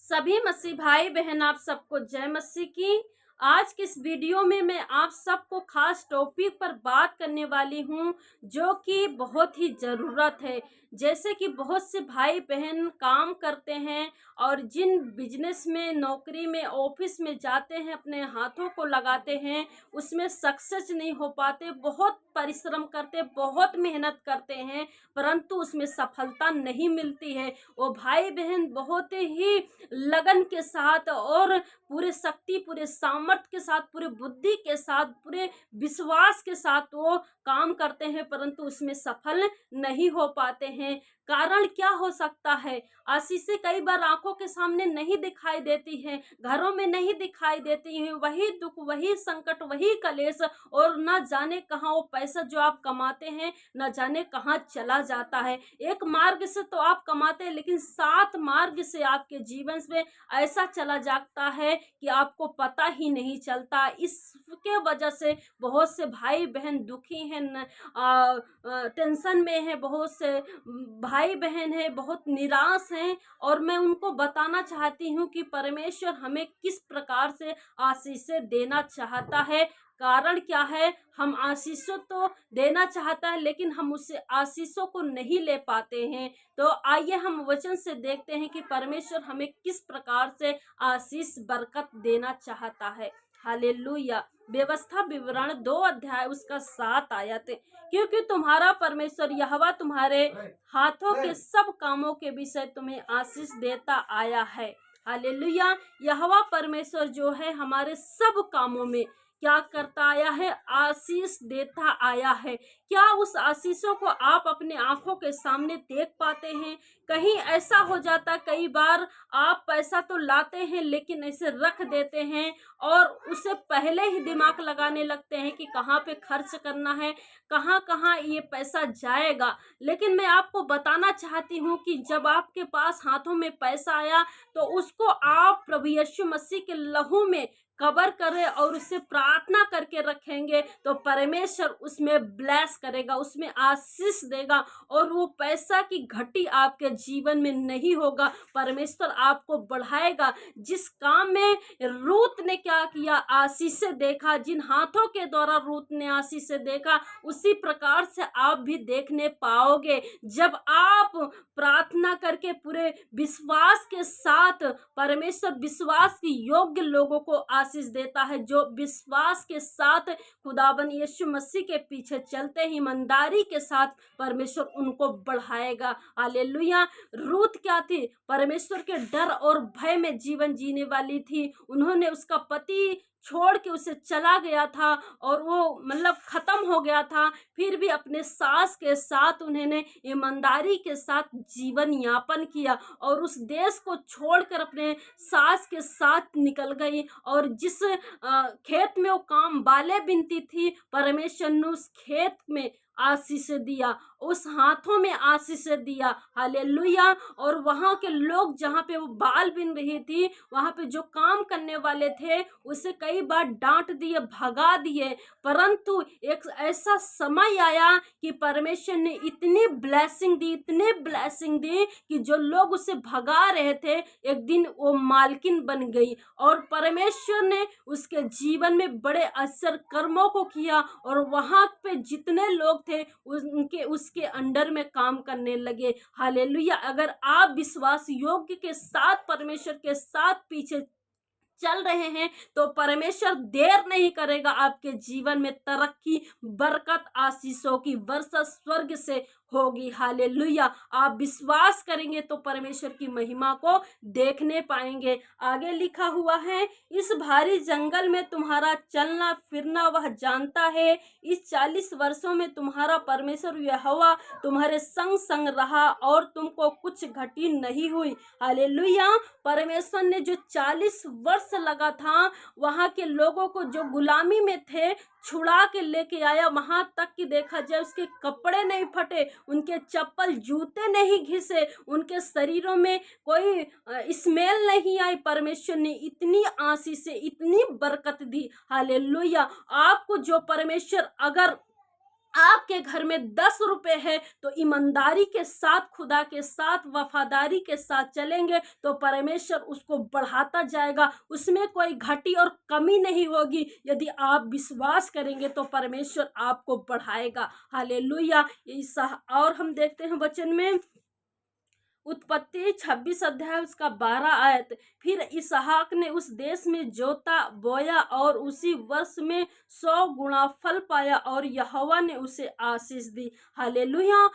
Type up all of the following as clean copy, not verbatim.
सभी मसीह भाई बहन आप सबको जय मसीह की। आज की इस वीडियो में मैं आप सबको खास टॉपिक पर बात करने वाली हूं जो कि बहुत ही ज़रूरत है। जैसे कि बहुत से भाई बहन काम करते हैं और जिन बिजनेस में, नौकरी में, ऑफिस में जाते हैं, अपने हाथों को लगाते हैं, उसमें सक्सेस नहीं हो पाते। बहुत परिश्रम करते, बहुत मेहनत करते हैं, परंतु उसमें सफलता नहीं मिलती है। वो भाई बहन बहुत ही लगन के साथ और पूरे शक्ति, पूरे सामर्थ्य के साथ, पूरे बुद्धि के साथ, पूरे विश्वास के साथ वो काम करते हैं, परंतु उसमें सफल नहीं हो पाते हैं। कारण क्या हो सकता है? आशीषें कई बार आंखों के सामने नहीं दिखाई देती हैं, घरों में नहीं दिखाई देती हैं। वही दुख, वही संकट, वही कलेश, और न जाने कहाँ वो पैसा जो आप कमाते हैं न जाने कहाँ चला जाता है। एक मार्ग से तो आप कमाते हैं, लेकिन 7 मार्ग से आपके जीवन में ऐसा चला जाता है कि आपको पता ही नहीं चलता। इसके वजह से बहुत से भाई बहन दुखी हैं, टेंशन में है, बहुत से भाई बहन है बहुत निराश हैं। और मैं उनको बताना चाहती हूँ कि परमेश्वर हमें किस प्रकार से आशीषें देना चाहता है। कारण क्या है? हम आशीषों तो देना चाहता है, लेकिन हम उससे आशीषों को नहीं ले पाते हैं। तो आइए हम वचन से देखते हैं कि परमेश्वर हमें किस प्रकार से आशीष बरकत देना चाहता है। हालेलुया। व्यवस्था विवरण 2 अध्याय उसका 7 आयत। क्योंकि तुम्हारा परमेश्वर यहोवा तुम्हारे हाथों के सब कामों के विषय तुम्हें आशीष देता आया है। हालेलुया। यहोवा परमेश्वर जो है हमारे सब कामों में क्या करता आया है? आशीष देता आया है। क्या उस आशीषों को आप अपने आंखों के सामने देख पाते हैं? कहीं ऐसा हो जाता, कई बार आप पैसा तो लाते हैं लेकिन ऐसे रख देते हैं और उसे पहले ही दिमाग लगाने लगते हैं कि कहाँ पे खर्च करना है, कहाँ कहाँ ये पैसा जाएगा। लेकिन मैं आपको बताना चाहती हूँ कि जब आपके पास हाथों में पैसा आया तो उसको आप प्रभु यीशु मसीह के लहू में कवर करें और उससे प्रार्थना करके रखेंगे तो परमेश्वर उसमें ब्लेस करेगा, उसमें आशीष देगा और वो पैसा की घटी आपके जीवन में नहीं होगा। परमेश्वर आपको बढ़ाएगा। जिस काम में रूत ने क्या किया? आशीषें देखा। जिन हाथों के द्वारा रूत ने आशीषें देखा, उसी प्रकार से आप भी देखने पाओगे। जब आप प्रार्थना करके पूरे विश्वास के साथ, परमेश्वर विश्वास के योग्य लोगों को आशीष देता है, जो विश्वास के साथ खुदावन यीशु मसीह के पीछे चलते ही ईमानदारी के साथ परमेश्वर उनको बढ़ाएगा। हालेलुया। रूत क्या थी? परमेश्वर के डर और भय में जीवन जीने वाली थी। उन्होंने, उसका पति छोड़ के उसे चला गया था और वो मतलब खत्म हो गया था, फिर भी अपने सास के साथ उन्होंने ईमानदारी के साथ जीवन यापन किया और उस देश को छोड़कर अपने सास के साथ निकल गई। और जिस खेत में वो काम बाले बिनती थी, परमेश्वर ने उस खेत में आशीष दिया, उस हाथों में आशीष दिया। हालेलुया। और वहां के लोग, जहां पे वो बाल बिन रही थी, वहां पे जो काम करने वाले थे उसे कई बार डांट दिए, भगा दिए, परंतु एक ऐसा समय आया कि परमेश्वर ने इतनी ब्लेसिंग दी, इतनी ब्लेसिंग दी कि जो लोग उसे भगा रहे थे, एक दिन वो मालकिन बन गई और परमेश्वर ने उसके जीवन में बड़े आश्चर्य कर्मों को किया और वहां पे जितने लोग थे उनके उसके अंडर में काम करने लगे। हालेलुया। अगर आप विश्वास योग्य के साथ, परमेश्वर के साथ पीछे चल रहे हैं तो परमेश्वर देर नहीं करेगा आपके जीवन में तरक्की, बरकत, आशीषों की वर्षा स्वर्ग से होगी। हालेलुया। आप विश्वास करेंगे तो परमेश्वर की महिमा को देखने पाएंगे। आगे लिखा हुआ है, इस भारी जंगल में तुम्हारा चलना फिरना वह जानता है। इस 40 वर्षों में तुम्हारा परमेश्वर यहोवा तुम्हारे संग संग रहा और तुमको कुछ घटी नहीं हुई। हालेलुया। परमेश्वर ने जो 40 वर्ष लगा था वहां के लोगों को जो गुलामी में थे छुड़ा के लेके आया, वहां तक कि देखा जाए उसके कपड़े नहीं फटे, उनके चप्पल जूते नहीं घिसे, उनके शरीरों में कोई स्मेल नहीं आई। परमेश्वर ने इतनी आशीष से इतनी बरकत दी। हालेलुया। आपको जो परमेश्वर अगर आपके घर में 10 रुपए है तो ईमानदारी के साथ, खुदा के साथ, वफादारी के साथ चलेंगे तो परमेश्वर उसको बढ़ाता जाएगा, उसमें कोई घटी और कमी नहीं होगी। यदि आप विश्वास करेंगे तो परमेश्वर आपको बढ़ाएगा। हालेलुया। और हम देखते हैं वचन में उत्पत्ति 26 अध्याय उसका 12 आयत। फिर इसहाक ने उस देश में जोता बोया और उसी वर्ष में 100 गुणा फल पाया और यहोवा ने उसे आशीष दी। हालेलुया।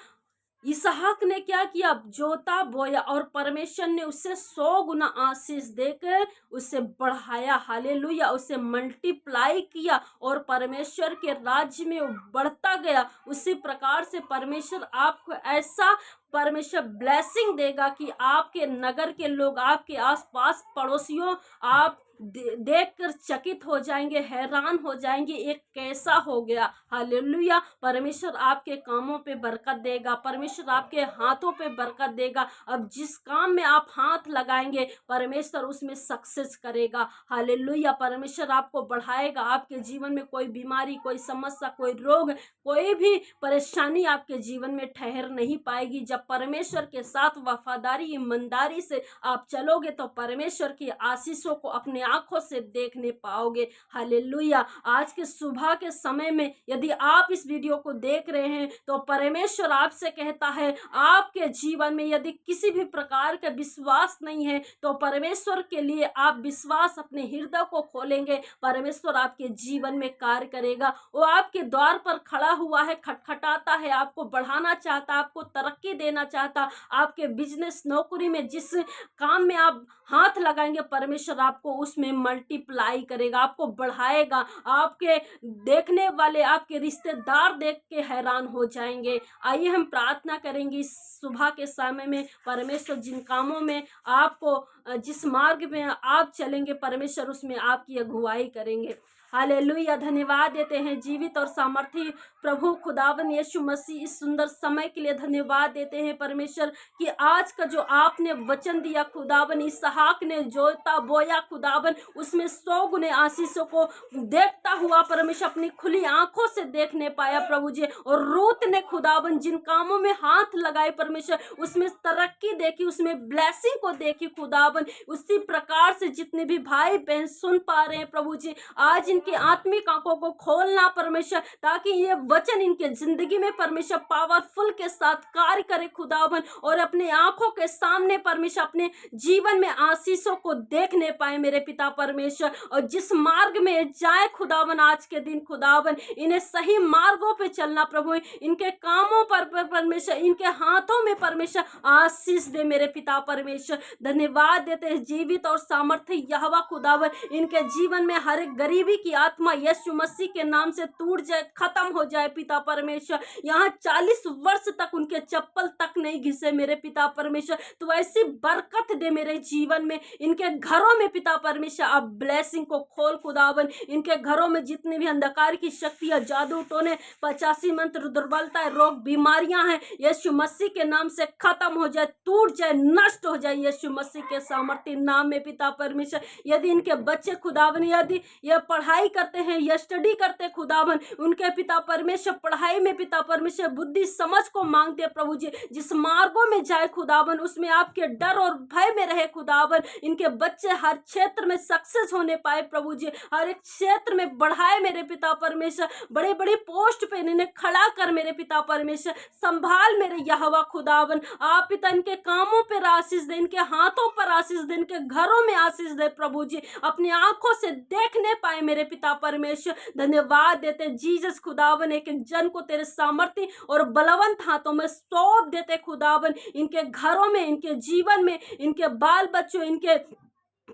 इसहाक ने क्या किया? जोता बोया और परमेश्वर ने उसे 100 गुना आशीष देकर उसे बढ़ाया। हालेलुया। उसे मल्टीप्लाई किया और परमेश्वर के राज्य में वो बढ़ता गया। उसी प्रकार से परमेश्वर आपको ऐसा ब्लेसिंग देगा कि आपके नगर के लोग, आपके आसपास पड़ोसियों, आप देखकर चकित हो जाएंगे, हैरान हो जाएंगे, एक कैसा हो गया। हालेलुया। परमेश्वर आपके कामों पे बरकत देगा, परमेश्वर आपके हाथों पे बरकत देगा। अब जिस काम में आप हाथ लगाएंगे परमेश्वर उसमें सक्सेस करेगा। हालेलुया। परमेश्वर आपको बढ़ाएगा। आपके जीवन में कोई बीमारी, कोई समस्या, कोई रोग, कोई भी परेशानी आपके जीवन में ठहर नहीं पाएगी। जब परमेश्वर के साथ वफादारी, ईमानदारी से आप चलोगे तो परमेश्वर की आशीषों को अपने आंखों से देखने पाओगे। हालेलुया। आज के सुबह के समय में यदि आप इस वीडियो को देख रहे हैं तो परमेश्वर आपसे कहता है, आपके जीवन में यदि किसी भी प्रकार का विश्वास नहीं है तो परमेश्वर के लिए आप विश्वास अपने हृदय को खोलेंगे, परमेश्वर आपके जीवन में कार्य करेगा। वो आपके द्वार पर खड़ा हुआ है, खटखटाता है, आपको बढ़ाना चाहता, आपको तरक्की देना चाहता। आपके बिजनेस, नौकरी में जिस काम में आप हाथ लगाएंगे परमेश्वर आपको उसमें मल्टीप्लाई करेगा, आपको बढ़ाएगा। आपके देखने वाले, आपके रिश्तेदार देख के हैरान हो जाएंगे। आइए हम प्रार्थना करेंगे इस सुबह के समय में। परमेश्वर जिन कामों में आपको, जिस मार्ग में आप चलेंगे परमेश्वर उसमें आपकी अगुवाई करेंगे। हालेलुया। धन्यवाद देते हैं जीवित और सामर्थी प्रभु खुदावन यीशु मसीह, इस सुंदर समय के लिए धन्यवाद देते हैं परमेश्वर कि आज का जो आपने वचन दिया खुदावन, इसहाक ने जोता बोया खुदावन, उसमें 100 गुने आशीषों को देखता हुआ परमेश्वर अपनी खुली आंखों से देखने पाया प्रभु जी। और रूत ने खुदावन जिन कामों में हाथ लगाए परमेश्वर उसमें तरक्की देखी, उसमें ब्लेसिंग को देखी खुदावन। उसी प्रकार से जितने भी भाई बहन सुन पा रहे हैं प्रभु जी, आज इनके आत्मिक आंखों को खोलना परमेश्वर, ताकि ये वचन इनके जिंदगी में परमेश्वर पावरफुल के साथ कार्य करे खुदावन, और अपने आंखों के सामने परमेश्वर अपने जीवन में आशीषों को देखने पाए मेरे पिता परमेश्वर। और जिस मार्ग में जाए खुदावन आज के दिन खुदावन, इन्हें सही मार्गों पे चलना प्रभु, इनके कामों पर परमेश्वर, इनके हाथों में परमेश्वर आशीष दे मेरे पिता परमेश्वर। धन्यवाद देते हैं जीवित और सामर्थ्य यहोवा खुदावन, इनके जीवन में हर एक गरीबी की आत्मा यीशु मसीह के नाम से टूट जाए, खत्म हो जाए पिता परमेश्वर। यहाँ 40 वर्ष तक उनके चप्पल तक नहीं घिसे मेरे पिता परमेश्वर। तो ऐसी बरकत दे मेरे जीवन में, इनके घरों में पिता परमेश्वर आप ब्लेसिंग को खोल खुदावन। इनके घरों में जितने भी अंधकार की शक्तियां, जादू टोने, 85 मंत्र, दुर्बलता, रोग, बीमारियां हैं यीशु मसीह के नाम से खत्म हो जाए, टूट जाए, नष्ट हो जाए यीशु मसीह के सामर्थ्य नाम में पिता परमेश्वर। यदि इनके बच्चे खुदावन यदि ये पढ़ाई करते हैं या स्टडी करते खुदावन, उनके पिता परमेश्वर पढ़ाई में पिता परमेश्वर बुद्धि समझ को मांगते प्रभु जी। जिस मार्गों में जाए खुदावन उसमें आपके डर और भय में रहे खुदावन। इनके बच्चे हर क्षेत्र में सक्सेस होने पाए प्रभु जी, हर एक क्षेत्र में बढ़ाए मेरे पिता परमेश्वर। बड़े बड़े पोस्ट पे इन्हें खड़ा कर मेरे पिता परमेश्वर, संभाल मेरे यहोवा खुदावन। आप पिता इनके कामों पर आशीष दे, इनके हाथों पर आशीष दे, इनके घरों में आशीष दे प्रभु जी। अपनी आंखों से देखने पाए मेरे पिता परमेश्वर। धन्यवाद देते जीसस खुदावन, एक एक जन को तेरे सामर्थ्य और बलवंत हाथों में सौंप देते खुदावन। इनके घरों में, इनके जीवन में, इनके बाल बच्चों, इनके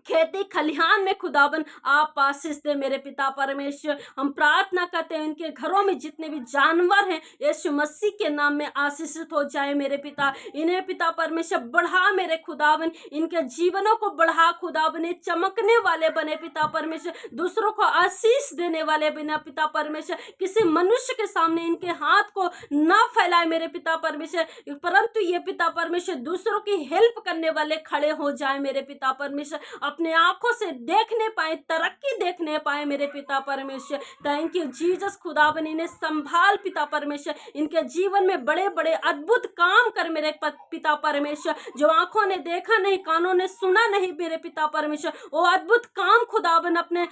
खेती खलिहान में खुदावन आप आशीष दे मेरे पिता परमेश्वर। हम प्रार्थना करते हैं इनके घरों में जितने भी जानवर हैं यीशु मसीह के नाम में आशीषित हो जाए मेरे पिता। इन्हें पिता परमेश्वर बढ़ा मेरे खुदावन, इनके जीवनों को बढ़ा खुदावन, ये चमकने वाले बने पिता परमेश्वर, दूसरों को आशीष देने वाले बने पिता परमेश्वर। किसी मनुष्य के सामने इनके हाथ को ना फैलाए मेरे पिता परमेश्वर, परंतु ये पिता परमेश्वर दूसरों की हेल्प करने वाले खड़े हो जाए मेरे पिता परमेश्वर। अपने आंखों से देखने पाए, तरक्की देखने पाए मेरे पिता परमेश्वर। थैंक यू जीसस खुदावन, इन्हें संभाल पिता परमेश्वर, इनके जीवन में बड़े बड़े अद्भुत काम कर मेरे पिता परमेश्वर, जो आंखों ने देखा नहीं, कानों ने सुना नहीं मेरे पिता परमेश्वर, वो अद्भुत काम खुदावन अपने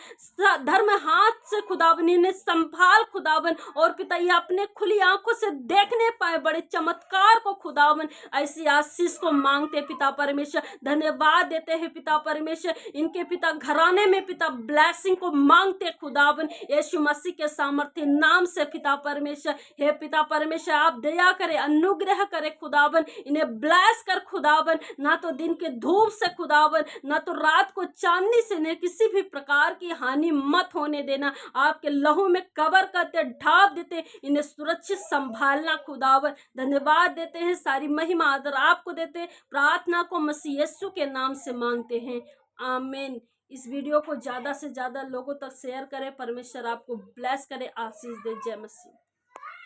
धर्म हाथ से खुदावन इन्हें संभाल खुदावन, और पिता ये अपने खुली आंखों से देखने पाए बड़े चमत्कार को खुदावन। ऐसी आशीष को मांगते पिता परमेश्वर, धन्यवाद देते हैं पिता परमेश्वर। इनके पिता घराने में पिता ब्लेसिंग को मांगते खुदावन, यीशु मसीह के सामर्थ्य नाम से पिता परमेश्वर। हे पिता परमेश्वर, आप दया करे, अनुग्रह करे खुदावन, इन्हें ब्लेस कर खुदावन, ना तो दिन के धूप से खुदावन, ना तो रात को चांदनी से, ने किसी भी प्रकार की हानि मत होने देना। आपके लहू में कवर करते, ढाप देते, इन्हें सुरक्षित संभालना खुदावन। धन्यवाद देते हैं, सारी महिमा आदर आपको देते, प्रार्थना को मसीह यीशु के नाम से मांगते हैं, आमीन। इस वीडियो को ज़्यादा से ज़्यादा लोगों तक शेयर करें। परमेश्वर आपको ब्लेस करे, आशीष दे। जय मसीह।